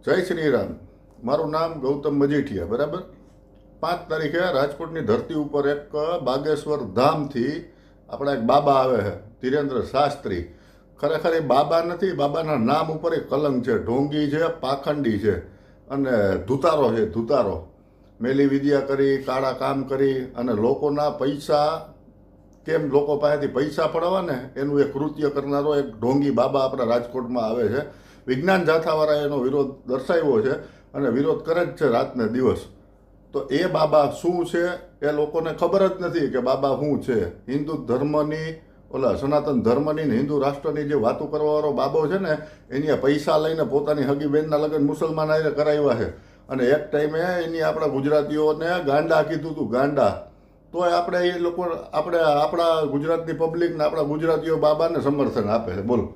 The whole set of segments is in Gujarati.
જય શ્રી રામ. મારું નામ ગૌતમ મજીઠિયા. બરાબર. 5 તારીખે રાજકોટની ધરતી ઉપર એક બાગેશ્વર ધામથી આપણા એક બાબા આવે છે, ધીરેન્દ્ર શાસ્ત્રી. ખરેખર એ બાબા નથી, બાબાના નામ ઉપર એક કલંક છે. ઢોંગી છે, પાખંડી છે અને ધુતારો છે. ધુતારો મેલી વિદ્યા કરી, કાળા કામ કરી અને લોકોના પૈસા, કેમ લોકો પાસેથી પૈસા પડાવવા ને એનું એક કૃત્ય કરનારો એક ઢોંગી બાબા આપણા રાજકોટમાં આવે છે. વિજ્ઞાન જાથાવાળાએ એનો વિરોધ દર્શાવ્યો છે અને વિરોધ કરે જ છે રાતને દિવસ. તો એ બાબા શું છે એ લોકોને ખબર જ નથી કે બાબા શું છે. હિન્દુ ધર્મની, ઓલા સનાતન ધર્મની ને હિન્દુ રાષ્ટ્રની જે વાતો કરવાવાળો બાબો છે ને, એની પૈસા લઈને પોતાની હગી બહેનના લગ્ન મુસલમાન આરે કરાવ્યા છે. અને એક ટાઈમે એની આપણા ગુજરાતીઓને ગાંડા કીધું હતું, ગાંડા. તોય આપણે એ લોકો, આપણા ગુજરાતની પબ્લિક ને આપણા ગુજરાતીઓ બાબાને સમર્થન આપે છે. બોલો,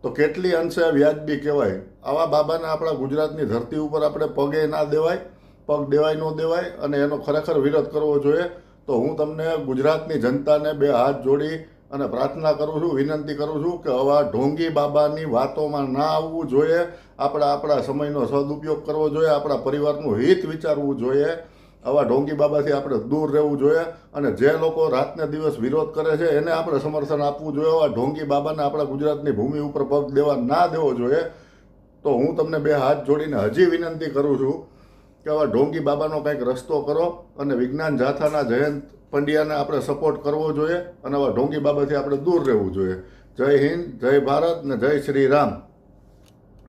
તો કેટલી અંશે વ્યાજબી કહેવાય. આવા બાબાને આપણા ગુજરાતની ધરતી ઉપર આપણે પગે ના દેવાય, પગ દેવાય ન દેવાય અને એનો ખરેખર વિરોધ કરવો જોઈએ. તો હું તમને ગુજરાતની જનતાને 2 હાથ જોડી અને પ્રાર્થના કરું છું, વિનંતી કરું છું કે આવા ઢોંગી બાબાની વાતોમાં ના આવવું જોઈએ. આપણા સમયનો સદુપયોગ કરવો જોઈએ, આપણા પરિવારનું હિત વિચારવું જોઈએ. આવા ઢોંગી બાબાથી આપણે દૂર રહેવું જોઈએ અને જે લોકો રાતને દિવસ વિરોધ કરે છે એને આપણે સમર્થન આપવું જોઈએ. આવા ઢોંગી બાબાને આપણા ગુજરાતની ભૂમિ ઉપર પગ દેવા ના દેવો જોઈએ. તો હું તમને 2 હાથ જોડીને હજી વિનંતી કરું છું કે આવા ઢોંગી બાબાનો કંઈક રસ્તો કરો અને વિજ્ઞાન જાથાના જયંત પંડ્યાને આપણે સપોર્ટ કરવો જોઈએ અને આવા ઢોંગી બાબાથી આપણે દૂર રહેવું જોઈએ. જય હિન્દ, જય ભારત ને જય શ્રી રામ.